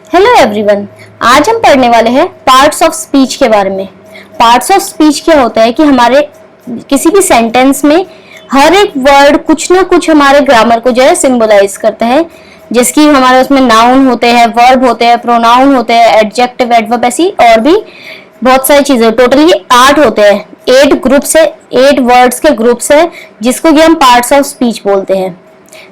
Hello everyone, आज हम पढ़ने वाले हैं पार्ट्स ऑफ स्पीच के बारे में। पार्ट्स ऑफ स्पीच क्या होता है कि हमारे किसी भी सेंटेंस में हर एक वर्ड कुछ ना कुछ हमारे ग्रामर को जो है सिंबलाइज करता है। जिसकी हमारे उसमें नाउन होते हैं, वर्ब होते हैं, प्रोनाउन होते हैं, एडजेक्टिव, एडवर्ब, ऐसी और भी बहुत सारी चीजें। टोटली 8 होते हैं, 8 ग्रुप्स है, 8 वर्ड्स के ग्रुप्स है जिसको कि हम पार्ट्स ऑफ स्पीच बोलते हैं।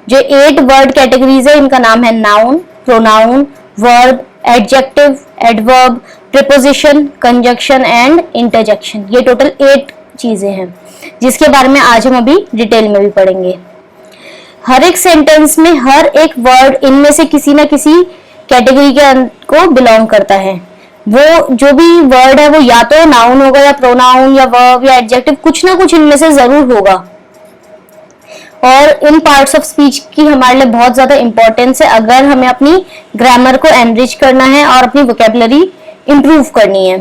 जो 8 वर्ड कैटेगरीज है इनका नाम है noun, pronoun, verb, adjective, adverb, preposition, conjunction and interjection. ये टोटल 8 चीजें हैं जिसके बारे में आज हम अभी डिटेल में भी पढ़ेंगे। हर एक सेंटेंस में हर एक वर्ड इनमें से किसी ना किसी कैटेगरी को बिलोंग करता है। वो जो भी वर्ड है वो या तो नाउन होगा या प्रोनाउन या वर्ब या एडजेक्टिव, कुछ ना कुछ इनमें से जरूर होगा। और इन पार्ट्स ऑफ स्पीच की हमारे लिए बहुत ज्यादा इंपॉर्टेंस है अगर हमें अपनी ग्रामर को एनरिच करना है और अपनी वोकैबुलरी इंप्रूव करनी है।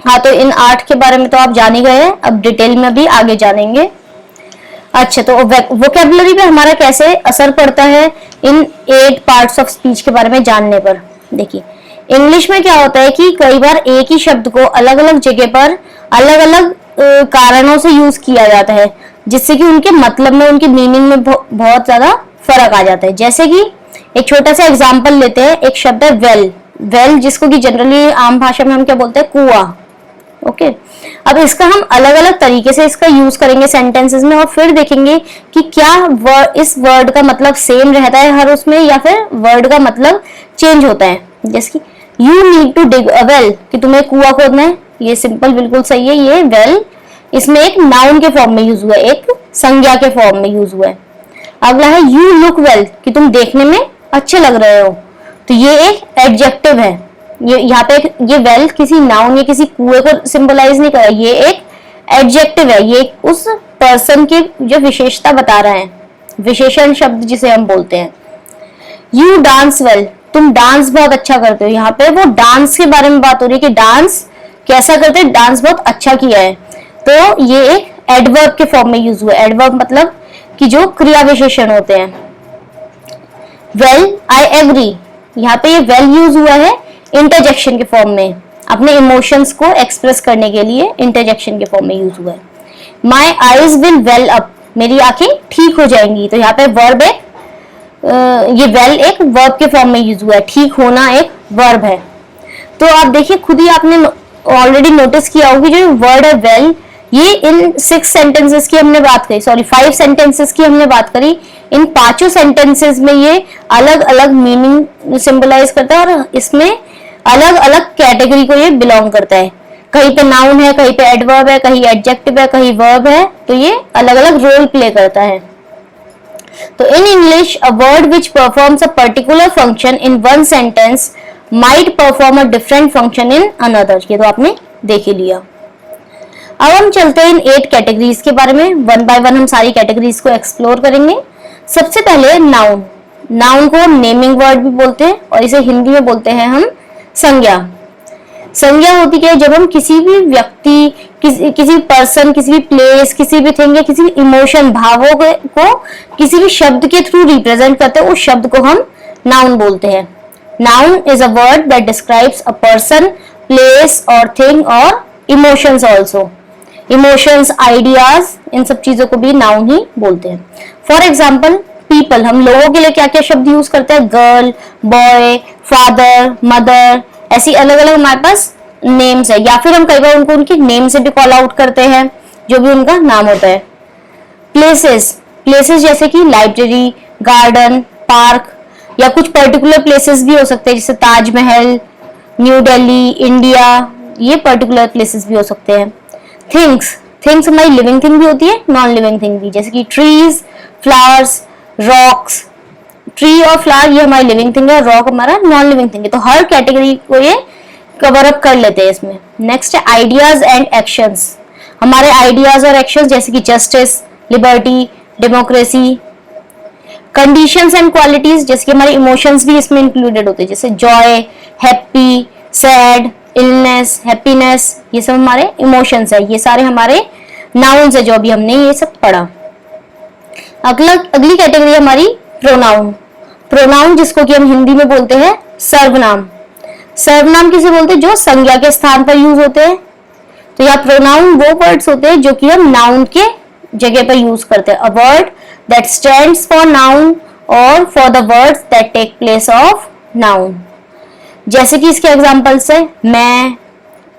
हाँ, तो इन 8 के बारे में तो आप जान ही गए हैं, अब डिटेल में भी आगे जानेंगे। अच्छा, तो वोकैबुलरी पे हमारा कैसे असर पड़ता है इन 8 पार्ट्स ऑफ स्पीच के बारे में जानने पर। देखिए, इंग्लिश में क्या होता है कि कई बार एक ही शब्द को अलग अलग जगह पर अलग अलग कारणों से यूज किया जाता है, जिससे कि उनके मतलब में, उनके मीनिंग में बहुत ज्यादा फर्क आ जाता है। जैसे कि एक छोटा सा एग्जांपल लेते हैं। एक शब्द है वेल, वेल जिसको कि जनरली आम भाषा में हम क्या बोलते हैं, कुआं। ओके, अब इसका हम अलग अलग तरीके से इसका यूज करेंगे सेंटेंसेस में और फिर देखेंगे कि क्या इस वर्ड का मतलब सेम रहता है हर उसमें या फिर वर्ड का मतलब चेंज होता है। जैसे कि you need to dig a well, कि तुम्हें कुआं खोदना है। ये सिंपल बिल्कुल सही है। ये वेल इसमें एक नाउन के फॉर्म में यूज हुआ है, एक संज्ञा के फॉर्म में यूज हुआ है। अगला है यू लुक वेल, कि तुम देखने में अच्छे लग रहे हो, तो ये एक एडजेक्टिव है। ये यहाँ पे ये वेल किसी नाउन या किसी कुएं को सिंबलाइज नहीं कर रहा, ये एक एडजेक्टिव है। ये उस पर्सन की जो विशेषता बता रहा है, विशेषण शब्द जिसे हम बोलते हैं। यू डांस वेल, तुम डांस बहुत अच्छा करते हो। यहाँ पे वो डांस के बारे में बात हो रही है कि डांस कैसा करते हैं, डांस बहुत अच्छा किया है। तो ये एक एडवर्ब के फॉर्म में यूज हुआ है। एडवर्ब मतलब कि जो क्रिया विशेषण होते हैं। वेल आई एग्री, यहाँ पे ये वेल यूज हुआ है इंटरजेक्शन के फॉर्म में, अपने इमोशंस को एक्सप्रेस करने के लिए इंटरजेक्शन के फॉर्म में यूज हुआ है। My eyes will well up, मेरी आंखें ठीक हो जाएंगी, तो यहाँ पे वर्ब है, ये वेल एक वर्ब के फॉर्म में यूज हुआ है। ठीक होना एक वर्ब है। तो आप देखिए, खुद ही आपने ऑलरेडी नोटिस किया होगा जो वर्ड है वेल, ये इन 6 सेंटेंसेस की हमने बात करी, सॉरी 5 सेंटेंसेस की हमने बात करी। इन 5 सेंटेंसेस में ये अलग अलग मीनिंग सिंबलाइज करता है और इसमें अलग अलग कैटेगरी को ये बिलोंग करता है। कहीं पे नाउन है, कहीं पे एडवर्ब है, कहीं एडजेक्टिव है, कहीं वर्ब है, तो ये अलग अलग रोल प्ले करता है। तो in English a word which performs a particular function in one sentence might perform a different function in another. ये तो आपने देख ही लिया। अब हम चलते हैं इन 8 कैटेगरीज के बारे में। वन बाय वन हम सारी कैटेगरीज को एक्सप्लोर करेंगे। सबसे पहले नाउन। नाउन को नेमिंग वर्ड भी बोलते हैं और इसे हिंदी में बोलते हैं हम संज्ञा। संज्ञा होती क्या है, जब हम किसी भी व्यक्ति, किसी पर्सन, किसी भी प्लेस, किसी भी थिंग या किसी भी इमोशन, भावों को किसी भी शब्द के थ्रू रिप्रेजेंट करते हैं, उस शब्द को हम नाउन बोलते हैं। Noun is a word that describes a person, place और थिंग और इमोशंस ऑल्सो। इमोशंस, आइडियाज, इन सब चीजों को भी नाउन ही बोलते हैं। फॉर एग्जाम्पल पीपल, हम लोगों के लिए क्या क्या शब्द यूज करते हैं, गर्ल, बॉय, फादर, मदर, ऐसी अलग अलग हमारे पास नेम्स है। या फिर हम कई बार उनको उनके नेम से भी कॉल आउट करते हैं, जो भी उनका नाम होता है। प्लेसेस, प्लेसेस जैसे कि लाइब्रेरी, गार्डन, पार्क, या कुछ पर्टिकुलर प्लेसेस भी हो सकते हैं जैसे ताजमहल, न्यू दिल्ली, इंडिया, ये पर्टिकुलर प्लेसेस भी हो सकते हैं। थिंग्स, थिंग्स हमारी लिविंग थिंग भी होती है, नॉन लिविंग थिंग भी, जैसे कि ट्रीज, फ्लावर्स, रॉक्स। ट्री और फ्लावर ये हमारी लिविंग थिंग है, रॉक हमारा नॉन लिविंग थिंग है। तो हर कैटेगरी को ये कवर अप कर लेते हैं इसमें। नेक्स्ट है आइडियाज एंड एक्शंस। हमारे आइडियाज और एक्शंस जैसे कि justice, liberty, democracy. Conditions and qualities, जैसे कि हमारे इमोशंस भी इसमें इंक्लूडेड होते हैं, जैसे Joy, happy, sad, illness, happiness, ये सब हमारे इमोशंस है। ये सारे हमारे नाउन्स है जो अभी हमने ये सब पढ़ा। अगली कैटेगरी हमारी प्रोनाउन। प्रोनाउन जिसको कि हम हिंदी में बोलते हैं सर्वनाम। सर्वनाम किसे बोलते हैं? जो संज्ञा के स्थान पर यूज होते हैं। तो यहाँ प्रोनाउन वो वर्ड्स होते हैं जो कि हम नाउन के जगह पर यूज करते हैं। A word that stands for noun और for the words that take place of noun. जैसे कि इसके एग्जांपल्स है मैं,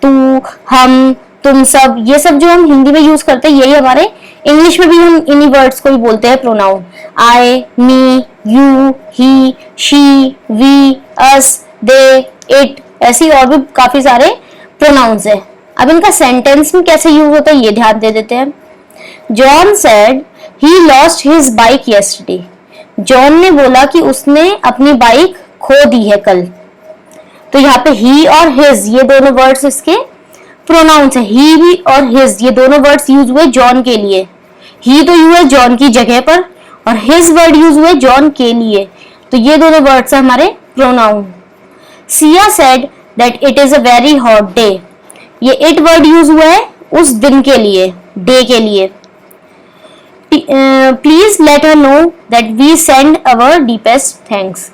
तू, हम, तुम सब। ये सब जो हम हिंदी में यूज करते हैं यही हमारे इंग्लिश में भी हम इन्हीं वर्ड्स को ही बोलते हैं pronoun. I, me, you, he, she, we, us, they, it, ऐसी और भी काफी सारे प्रोनाउंस है। अब इनका सेंटेंस में कैसे यूज होता है ये ध्यान दे देते हैं। John said he lost his bike yesterday. John ने बोला कि उसने अपनी बाइक खो दी है कल। तो यहाँ पे ही और हिज ये दोनों वर्ड्स इसके प्रोनाउंस है। ही भी और हिज ये दोनों वर्ड्स यूज हुए जॉन के लिए। ही तो यूज है जॉन की जगह पर और हिज वर्ड यूज हुए जॉन के लिए। तो ये दोनों वर्ड्स है हमारे pronoun. Sia said that it is a very hot day. ये इट वर्ड यूज हुआ है उस दिन के लिए, डे के लिए। Please let her know that we send our deepest thanks.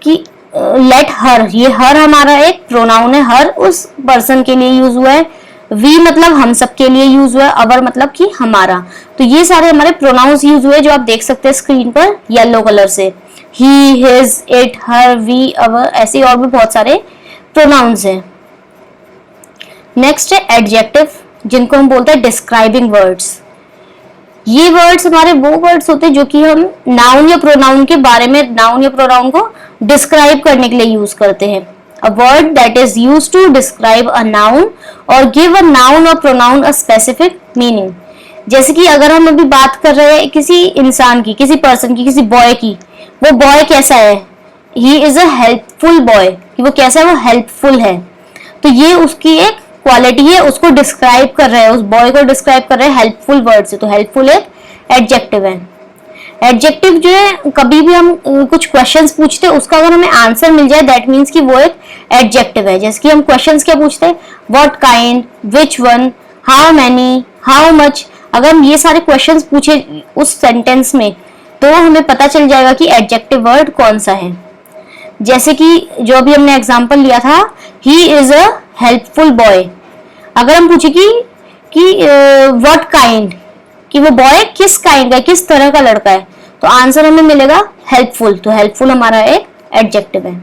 कि लेट हर, ये हर हमारा एक प्रोनाउन है, हर उस पर्सन के लिए यूज हुआ है। वी मतलब हम सब के लिए यूज हुआ है, अवर मतलब कि हमारा। तो ये सारे हमारे प्रोनाउंस यूज हुए जो आप देख सकते हैं स्क्रीन पर येलो कलर से। ही, हिज, इट, हर, वी, अवर, ऐसे और भी बहुत सारे प्रोनाउंस हैं। नेक्स्ट है एडजेक्टिव, जिनको हम बोलते हैं डिस्क्राइबिंग वर्ड्स। ये वर्ड्स हमारे वो वर्ड्स होते हैं जो कि हम नाउन या प्रोनाउन के बारे में, नाउन या प्रोनाउन को डिस्क्राइब करने के लिए यूज करते हैं। A word that is used to describe a noun or give a noun और प्रोनाउन अ स्पेसिफिक मीनिंग। जैसे कि अगर हम अभी बात कर रहे हैं किसी इंसान की, किसी पर्सन की, किसी बॉय की, वो बॉय कैसा है? He is a helpful boy. कि वो कैसा है? वो हेल्पफुल है। तो ये उसकी एक क्वालिटी है, उसको डिस्क्राइब कर रहे हैं, उस बॉय को डिस्क्राइब कर रहे हैं हेल्पफुल वर्ड से। तो हेल्पफुल एक एडजेक्टिव है। एडजेक्टिव जो है, कभी भी हम कुछ क्वेश्चंस पूछते हैं उसका अगर हमें आंसर मिल जाए दैट मीन्स कि वो एक एडजेक्टिव है। जैसे कि हम क्वेश्चंस क्या पूछते हैं? What kind, which one, how many, how much. अगर हम ये सारे क्वेश्चंस पूछे उस सेंटेंस में तो हमें पता चल जाएगा कि एडजेक्टिव वर्ड कौन सा है। जैसे कि जो अभी हमने एग्जांपल लिया था, ही इज अ हेल्पफुल बॉय। अगर हम पूछे कि व्हाट काइंड, कि वो बॉय किस काइंड का, किस तरह का लड़का है, तो आंसर हमें मिलेगा हेल्पफुल। तो हेल्पफुल हमारा एक एडजेक्टिव है।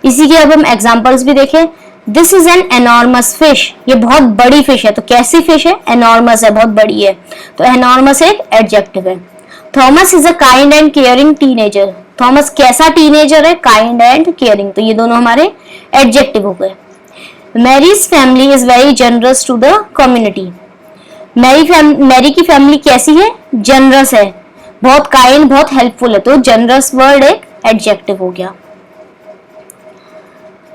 इसी के अब हम एग्जांपल्स भी देखें। This is an enormous fish. ये बहुत बड़ी फिश है। तो कैसी फिश है? एनॉर्मस है, बहुत बड़ी है। तो एनॉर्मस एक एडजेक्टिव है। Thomas is a kind and caring teenager. Thomas कैसा टीनेजर है? Kind and caring. तो ये दोनों हमारे एडजेक्टिव हो गए। Mary's family is very generous to the community. Mary की फैमिली कैसी है? जनरस है, बहुत काइंड, बहुत हेल्पफुल है। तो जनरस वर्ड एक एडजेक्टिव हो गया।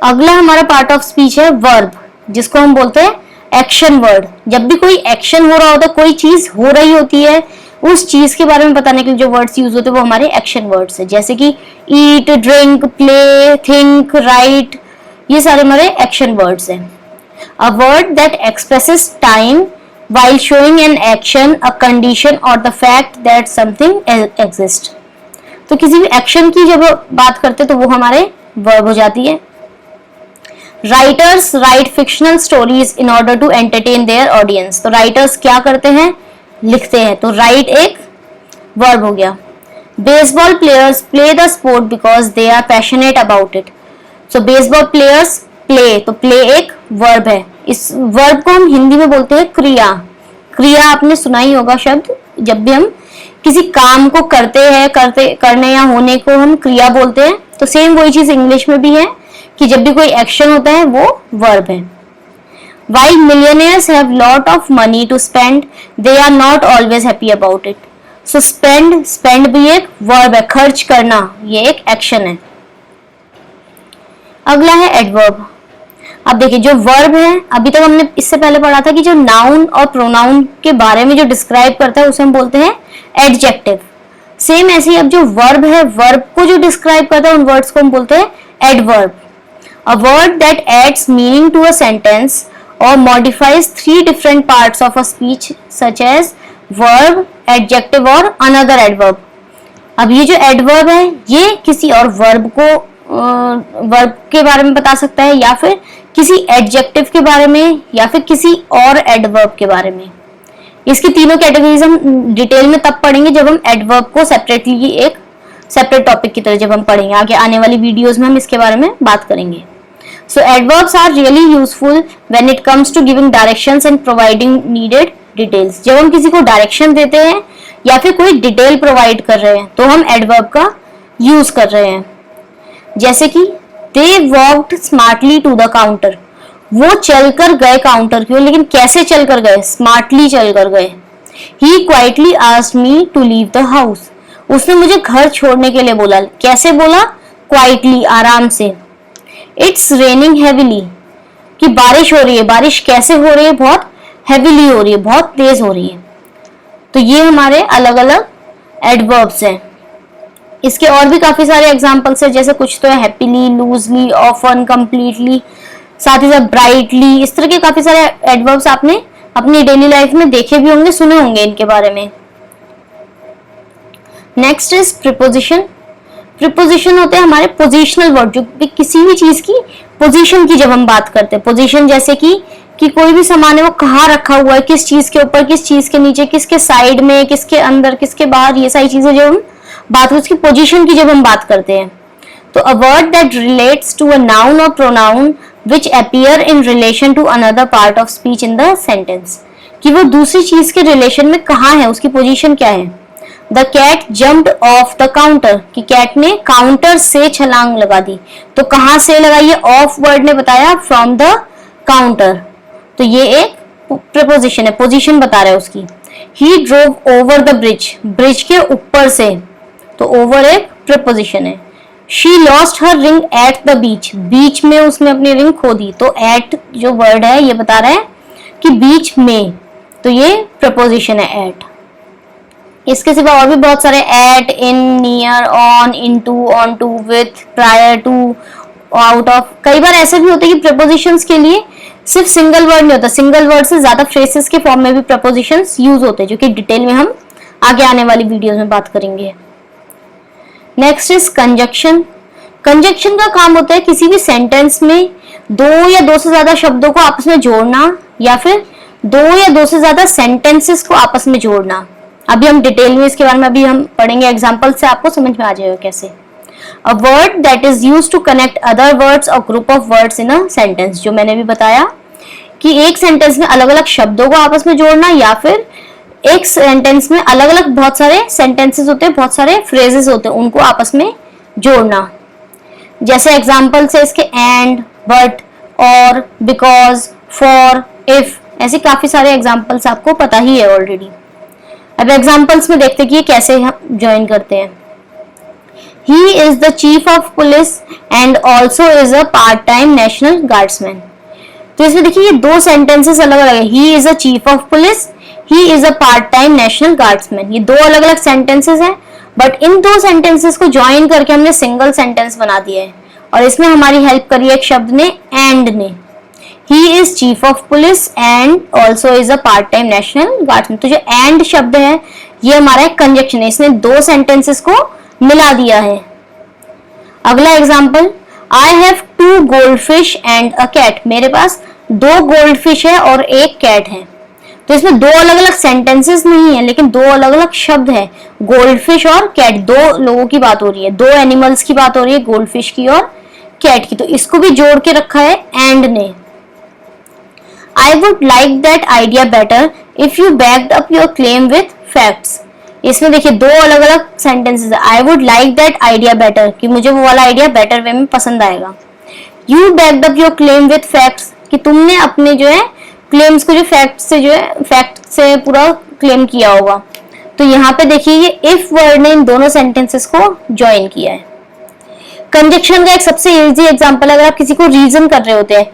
अगला हमारा पार्ट ऑफ स्पीच है वर्ब, जिसको हम बोलते हैं एक्शन वर्ड। जब भी कोई एक्शन हो रहा होता है, कोई चीज हो रही होती है, उस चीज के बारे में बताने के लिए जो वर्ड्स यूज होते हैं वो हमारे एक्शन वर्ड्स है। जैसे कि ईट, ड्रिंक, प्ले, थिंक, राइट, ये सारे हमारे एक्शन वर्ड्स हैं। A word that expresses time while showing an action, a condition or the fact that something exists। तो किसी भी एक्शन की जब बात करते तो वो हमारे वर्ब हो जाती है। Writers write fictional stories in order to entertain their audience. तो राइटर्स क्या करते हैं? लिखते हैं। तो राइट एक वर्ब हो गया। Baseball players play the sport because they are passionate about it. So baseball players play, तो प्ले एक वर्ब है। इस वर्ब को हम हिंदी में बोलते हैं क्रिया। क्रिया आपने सुना ही होगा शब्द। जब भी हम किसी काम को करते हैं, करने या होने को हम क्रिया बोलते हैं। तो सेम वही चीज इंग्लिश में भी है कि जब भी कोई एक्शन होता है वो वर्ब है। While millionaires have lot of money to spend, they are not always happy about it. So spend भी एक वर्ब है, खर्च करना, ये एक एक्शन है। अगला है एडवर्ब। अब देखिए जो वर्ब है, अभी तक हमने इससे पहले पढ़ा था कि जो नाउन और प्रोनाउन के बारे में जो डिस्क्राइब करता है उसे हम बोलते हैं एडजेक्टिव। सेम ऐसे ही अब जो वर्ब है, वर्ब को जो डिस्क्राइब करता है उन वर्ड्स को हम बोलते हैं adverb. A word that adds meaning to a sentence or modifies three different parts of a speech such as verb, adjective or another adverb। अब ये जो एडवर्ब है ये किसी और वर्ब के बारे में बता सकता है, या फिर किसी एडजेक्टिव के बारे में, या फिर किसी और एडवर्ब के बारे में। इसकी तीनों कैटेगरीज हम डिटेल में तब पढ़ेंगे जब हम एडवर्ब को सेपरेटली एक सेपरेट टॉपिक की तरह जब हम पढ़ेंगे। आगे आने वाली वीडियोस में हम इसके बारे में बात करेंगे। So adverbs are really useful when it comes to giving directions and providing needed details. जब हम किसी को डायरेक्शन देते हैं या फिर कोई डिटेल प्रोवाइड कर रहे हैं तो हम एडवर्ब का यूज कर रहे हैं। जैसे कि they walked smartly to the counter, वो चलकर गए काउंटर की ओर, लेकिन कैसे चलकर गए? स्मार्टली चलकर गए। He quietly asked me to leave the house, उसने मुझे घर छोड़ने के लिए बोला। कैसे बोला? क्वाइटली, आराम से। इट्स रेनिंग हेविली, कि बारिश हो रही है। बारिश कैसे हो रही है? बहुत हेविली हो रही है, बहुत तेज हो रही है। तो ये हमारे अलग अलग एडवर्ब्स हैं। इसके और भी काफी सारे एग्जांपल्स हैं, जैसे कुछ तो है हैप्पीली, लूजली, ऑफन, कंप्लीटली, साथ ही साथ ब्राइटली। इस तरह के काफी सारे एडवर्ब्स आपने अपनी डेली लाइफ में देखे भी होंगे, सुने होंगे इनके बारे में। Next is preposition. प्रीपोजिशन होते हैं हमारे पोजिशनल वर्ड, जो किसी भी चीज की पोजीशन की जब हम बात करते हैं। पोजीशन जैसे कि कोई भी सामान है वो कहाँ रखा हुआ है, किस चीज के ऊपर, किस चीज के नीचे, किसके साइड में, किसके अंदर, किसके बाहर, ये सारी चीजें जब हम बात उसकी पोजीशन की जब हम बात करते हैं। तो a word that relates to a noun और pronoun which appear in relation to another part of speech in the sentence, कि वो दूसरी चीज के रिलेशन में कहाँ है, उसकी पोजीशन क्या है। The cat jumped off the counter, कि कैट ने काउंटर से छलांग लगा दी। तो कहाँ से लगाई है? ऑफ वर्ड ने बताया, फ्रॉम द काउंटर। तो ये एक प्रीपोजिशन है, पोजीशन बता रहा है उसकी। He drove over the bridge, bridge के ऊपर से, तो ओवर एक प्रीपोजिशन है। She lost her ring at the beach, beach में उसने अपनी रिंग खो दी। तो एट जो वर्ड है ये बता रहा है कि बीच में, तो ये प्रपोजिशन है एट। इसके सिवा और भी बहुत सारे at, in, near, on, into, on to, with, prior to, out of. कई बार ऐसे भी होते हैं कि प्रपोजिशंस के लिए सिर्फ सिंगल वर्ड नहीं होता, सिंगल वर्ड से ज्यादा फ्रेसेस के फॉर्म में भी प्रपोजिशंस यूज होते हैं, जो कि डिटेल में हम आगे आने वाली वीडियोस में बात करेंगे। Next is conjunction. कंजक्शन का काम होता है किसी भी सेंटेंस में दो या दो से ज्यादा शब्दों को आपस में जोड़ना, या फिर दो या दो से ज्यादा सेंटेंसेस को आपस में जोड़ना। अभी हम डिटेल में इसके बारे में अभी हम पढ़ेंगे, एग्जांपल से आपको समझ में आ जाएगा कैसे। A word that is used to connect other words और group of words in a sentence, जो मैंने भी बताया कि एक सेंटेंस में अलग अलग शब्दों को आपस में जोड़ना, या फिर एक सेंटेंस में अलग अलग बहुत सारे सेंटेंसेस होते हैं, बहुत सारे फ्रेजेस होते हैं, उनको आपस में जोड़ना। जैसे एग्जांपल से इसके एंड, बट, और, बिकॉज, फॉर, इफ, ऐसे काफी सारे एग्जांपल्स आपको पता ही है ऑलरेडी। अब एग्जांपल्स में देखते कि ये कैसे हम ज्वाइन करते हैं। He is the chief of police and also is a part time national guardsman. तो इसमें देखिए ये दो सेंटेंसेस अलग अलग है। He is a chief of police, he is a part time national guardsman. ये दो अलग अलग सेंटेंसेस हैं, बट इन दो सेंटेंसेस को ज्वाइन करके हमने सिंगल सेंटेंस बना दिया है, और इसमें हमारी हेल्प करी है एक शब्द ने, एंड ने। He is chief of police and also is a part time national guardsman. तो जो एंड शब्द है ये हमारा एक कंजक्शन है, इसने दो सेंटेंसेस को मिला दिया है। अगला example, I have 2 goldfish and a cat. मेरे पास 2 गोल्डफिश है और एक कैट है। तो इसमें दो अलग अलग सेंटेंसेस नहीं है, लेकिन दो अलग अलग शब्द है, गोल्डफिश और कैट। दो लोगों की बात हो रही है, दो एनिमल्स की बात हो रही है, गोल्डफिश की और कैट की। तो इसको भी जोड़ के रखा है एंड ने। I would like that idea better if you backed up your claim with facts. इसमें देखिए दो अलग अलग सेंटेंसेस है। I would like that idea better, कि मुझे वो वाला आइडिया बेटर वे में पसंद आएगा। You backed up your claim with facts, कि तुमने अपने जो है क्लेम्स को जो फैक्ट से पूरा क्लेम किया होगा। तो यहाँ पे देखिए ये इफ वर्ड ने इन दोनों सेंटेंसेस को ज्वाइन किया है। कंजक्शन का एक सबसे इजी एग्जांपल, अगर आप किसी को रीजन कर रहे होते हैं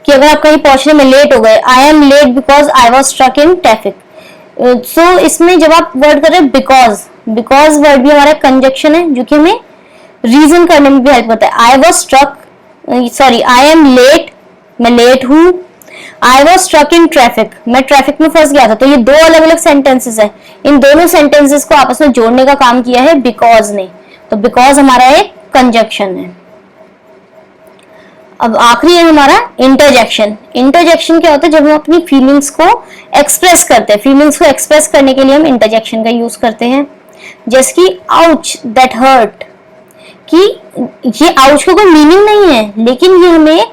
कि अगर आप कहीं पहुंचने में लेट हो गए, I am late because I was struck in traffic. So इसमें जब आप वर्ड कर रहे हैं बिकॉज, बिकॉज वर्ड भी हमारा कंजक्शन है, जो कि हमें रीजन करने में भी हेल्प करता है। I was struck, sorry, I am late, मैं लेट हूं, I was struck in traffic, मैं ट्रैफिक में फंस गया था। तो ये दो अलग अलग सेंटेंसेस है, इन दोनों सेंटेंसेस को आपस में जोड़ने का काम किया है बिकॉज ने। तो बिकॉज हमारा एक कंजक्शन है। अब आखिरी है हमारा इंटरजेक्शन। इंटरजेक्शन क्या होता है? जब हम अपनी फीलिंग्स को एक्सप्रेस करते हैं, फीलिंग्स को एक्सप्रेस करने के लिए हम इंटरजेक्शन का यूज करते हैं। जैसे कि आउच दैट हर्ट, कि ये आउच का कोई मीनिंग नहीं है, लेकिन ये हमें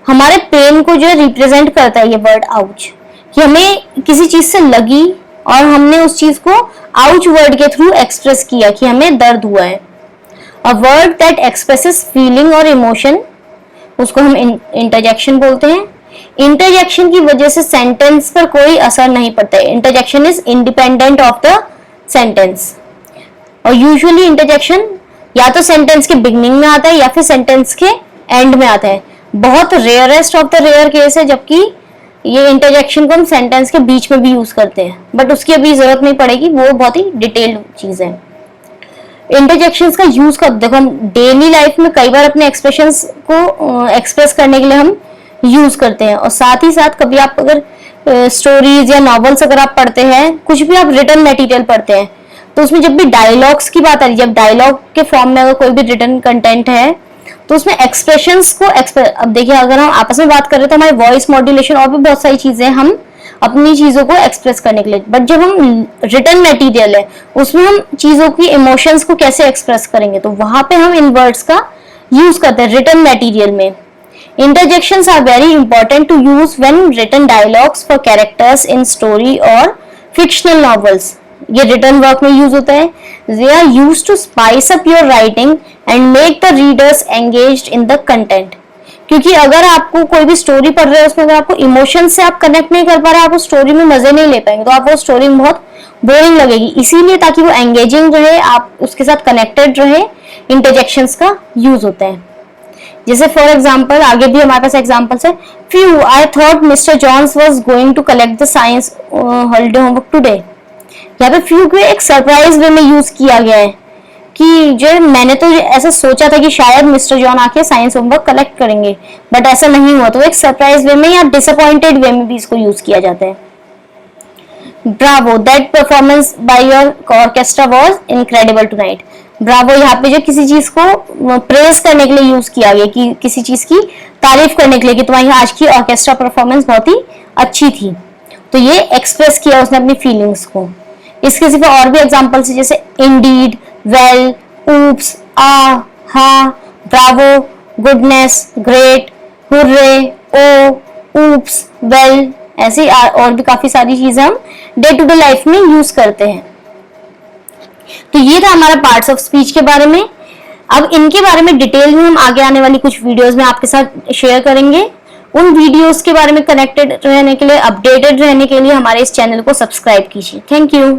हमारे पेन को जो है रिप्रेजेंट करता है ये वर्ड आउच, कि हमें किसी चीज से लगी और हमने उस चीज को आउच वर्ड के थ्रू एक्सप्रेस किया कि हमें दर्द हुआ है। अ वर्ड दैट एक्सप्रेसेस फीलिंग और इमोशन, उसको हम इंटरजेक्शन बोलते हैं। इंटरजेक्शन की वजह से सेंटेंस पर कोई असर नहीं पड़ता है। Interjection is independent of the sentence. और यूजुअली इंटरजेक्शन या तो सेंटेंस के बिगनिंग में आता है या फिर सेंटेंस के एंड में आता है। बहुत rarest of the rare case है जबकि ये इंटरजेक्शन को हम सेंटेंस के बीच में भी यूज करते हैं, बट उसकी अभी जरूरत नहीं पड़ेगी, वो बहुत ही डिटेल्ड चीज है। इंटरजेक्शंस का यूज कर देखो, हम डेली लाइफ में कई बार अपने एक्सप्रेशंस को एक्सप्रेस करने के लिए हम यूज करते हैं। और साथ ही साथ कभी आप अगर स्टोरीज या नॉवेल्स अगर आप पढ़ते हैं, कुछ भी आप रिटन मटेरियल पढ़ते हैं, तो उसमें जब भी डायलॉग्स की बात आ रही है, जब डायलॉग के फॉर्म में अगर कोई भी रिटन कंटेंट है तो उसमें एक्सप्रेशंस को अब देखिए, अगर हम आपस में बात कर रहे हैं तो हमारी वॉइस मॉड्यूलेशन और भी बहुत सारी चीजें हम अपनी चीजों को एक्सप्रेस करने के लिए, बट जब हम रिटन मटेरियल है उसमें हम चीजों की इमोशंस को कैसे एक्सप्रेस करेंगे, तो वहां पे हम इन वर्ड्स का यूज करते हैं रिटन मटेरियल में। Interjections are very important to use when written dialogues for characters in story और फिक्शनल नॉवेल्स। ये रिटन वर्क में यूज होता है। They are used to spice up your writing and make the readers engaged in the content. क्योंकि अगर आपको कोई भी स्टोरी पढ़ रहे हो, उसमें अगर आपको इमोशन से आप कनेक्ट नहीं कर पा रहे, आप उस स्टोरी में मजे नहीं ले पाएंगे, तो आप वो स्टोरी में बहुत बोरिंग लगेगी। इसीलिए ताकि वो एंगेजिंग रहे, आप उसके साथ कनेक्टेड रहे, इंटरजेक्शंस का यूज होता है। जैसे फॉर एग्जाम्पल, आगे भी हमारे पास एग्जाम्पल्स है। Phew, I thought mister Jones was going to collect the science holiday homework today. यहाँ पे फ्यू को एक सरप्राइज वे में यूज किया गया है कि जो मैंने तो ऐसा सोचा था कि शायद मिस्टर जॉन आके साइंस होमवर्क कलेक्ट करेंगे, बट ऐसा नहीं हुआ। तो एक सरप्राइज वे में या डिसअपॉइंटेड वे में भी इसको यूज किया जाता है। Bravo, that performance by your orchestra was incredible tonight. Bravo यहाँ पे जो किसी चीज को प्रेज करने के लिए यूज किया गया, कि किसी चीज की तारीफ करने के लिए कि तुम्हारी आज की ऑर्केस्ट्रा परफॉर्मेंस बहुत ही अच्छी थी। तो ये एक्सप्रेस किया उसने अपनी फीलिंग्स को। इसके सिवा और भी एग्जांपल्स है, जैसे इंडीड, वेल, ऊप्स, हा, ब्रावो, गुडनेस, ग्रेट, हुर्रे, ओ, ऊप्स, वेल, ऐसी और भी काफी सारी चीजें हम डे टू डे लाइफ में यूज करते हैं। तो ये था हमारा पार्ट्स ऑफ स्पीच के बारे में। अब इनके बारे में डिटेल में हम आगे आने वाली कुछ वीडियोस में आपके साथ शेयर करेंगे। उन वीडियोस के बारे में कनेक्टेड रहने के लिए, अपडेटेड रहने के लिए हमारे इस चैनल को सब्सक्राइब कीजिए। Thank you.